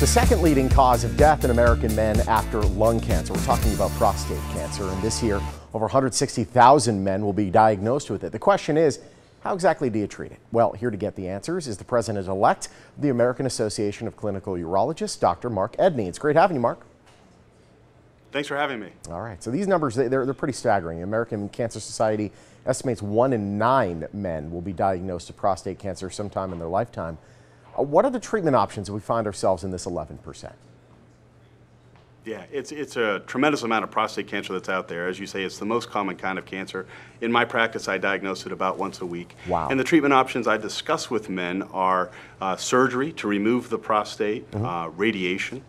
the second leading cause of death in American men after lung cancer. We're talking about prostate cancer, and this year, over 160,000 men will be diagnosed with it. The question is, how exactly do you treat it? Well, here to get the answers is the president-elect of the American Association of Clinical Urologists, Dr. Mark Edney. It's great having you, Mark. Thanks for having me. All right, so these numbers, they're pretty staggering. The American Cancer Society estimates 1 in 9 men will be diagnosed with prostate cancer sometime in their lifetime. What are the treatment options if we find ourselves in this 11%? Yeah, it's a tremendous amount of prostate cancer that's out there. As you say, it's the most common kind of cancer. In my practice, I diagnose it about once a week. Wow. And the treatment options I discuss with men are surgery to remove the prostate, radiation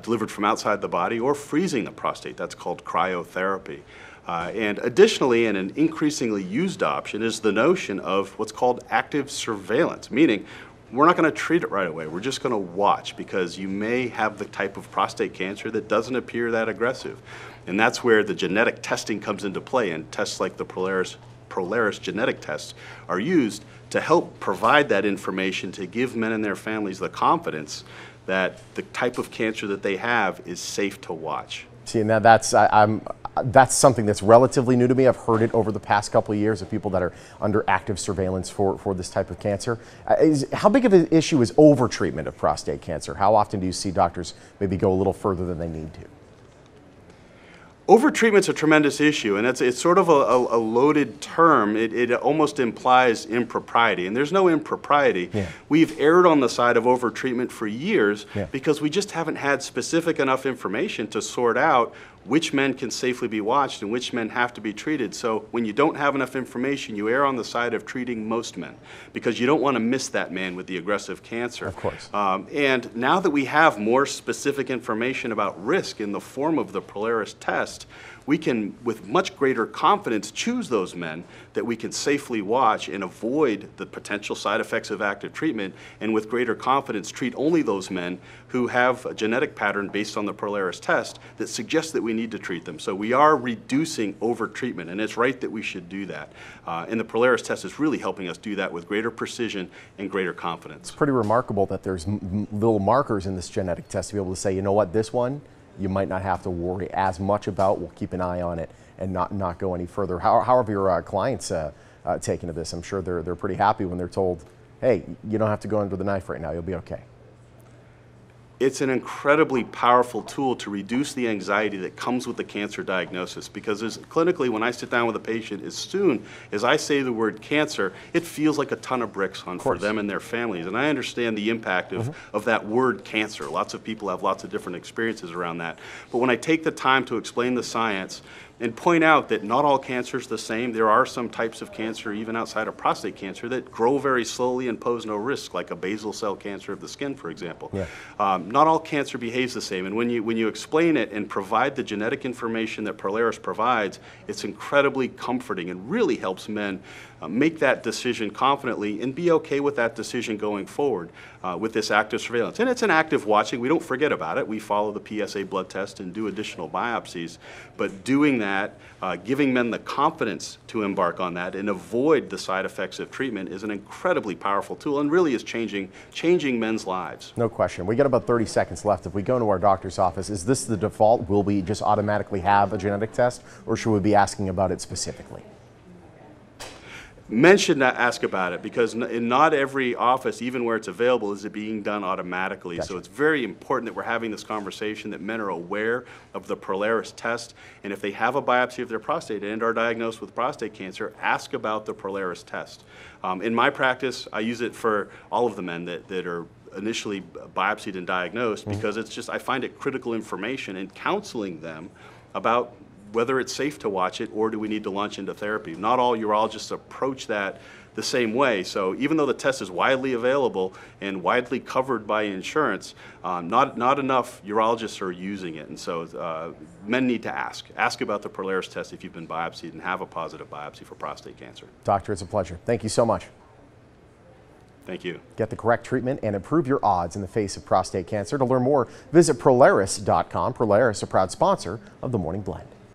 delivered from outside the body, or freezing the prostate. That's called cryotherapy. And additionally, and an increasingly used option, is the notion of what's called active surveillance, meaning we're not going to treat it right away. We're just going to watch, because you may have the type of prostate cancer that doesn't appear that aggressive. And that's where the genetic testing comes into play, and tests like the Prolaris genetic tests are used to help provide that information to give men and their families the confidence that the type of cancer that they have is safe to watch. See, now that's something that's relatively new to me. I've heard it over the past couple of years of people that are under active surveillance for this type of cancer. How big of an issue is overtreatment of prostate cancer? How often do you see doctors maybe go a little further than they need to? Overtreatment's a tremendous issue, and it's sort of a loaded term. It almost implies impropriety, and there's no impropriety. Yeah. We've erred on the side of overtreatment for years, yeah, because we just haven't had specific enough information to sort out which men can safely be watched and which men have to be treated. So when you don't have enough information, you err on the side of treating most men, because you don't want to miss that man with the aggressive cancer. Of course. And now that we have more specific information about risk in the form of the Prolaris test, we can, with much greater confidence, choose those men that we can safely watch and avoid the potential side effects of active treatment, and with greater confidence treat only those men who have a genetic pattern based on the Prolaris test that suggests that we need to treat them. So we are reducing over-treatment, and it's right that we should do that. And the Prolaris test is really helping us do that with greater precision and greater confidence. It's pretty remarkable that there's little markers in this genetic test to be able to say, you know what, this one you might not have to worry as much about. We'll keep an eye on it and not go any further. How have your clients taken to this? I'm sure they're pretty happy when they're told, hey, you don't have to go under the knife right now, you'll be okay. It's an incredibly powerful tool to reduce the anxiety that comes with the cancer diagnosis, because clinically, when I sit down with a patient, as soon as I say the word cancer, it feels like a ton of bricks for them and their families. And I understand the impact of that word cancer. Lots of people have lots of different experiences around that. But when I take the time to explain the science and point out that not all cancer is the same, there are some types of cancer, even outside of prostate cancer, that grow very slowly and pose no risk, like a basal cell cancer of the skin, for example. Yeah. Not all cancer behaves the same, and when you explain it and provide the genetic information that Prolaris provides, it's incredibly comforting and really helps men make that decision confidently and be okay with that decision going forward with this active surveillance. And it's an active watching. We don't forget about it. We follow the PSA blood test and do additional biopsies, but doing that, giving men the confidence to embark on that and avoid the side effects of treatment is an incredibly powerful tool, and really is changing men's lives. No question. We got about 30 seconds left. If we go into our doctor's office, is this the default? Will we just automatically have a genetic test, or should we be asking about it specifically? Men should not ask about it, because in not every office, even where it's available, is it being done automatically. Gotcha. So it's very important that we're having this conversation, that men are aware of the Prolaris test, and if they have a biopsy of their prostate and are diagnosed with prostate cancer, ask about the Prolaris test. In my practice, I use it for all of the men that are initially biopsied and diagnosed, because it's just, I find it critical information in counseling them about whether it's safe to watch it or do we need to launch into therapy. Not all urologists approach that the same way. So even though the test is widely available and widely covered by insurance, not enough urologists are using it. And so men need to ask about the Prolaris test if you've been biopsied and have a positive biopsy for prostate cancer. Doctor, it's a pleasure. Thank you so much. Thank you. Get the correct treatment and improve your odds in the face of prostate cancer. To learn more, visit Prolaris.com. Prolaris, a proud sponsor of the Morning Blend.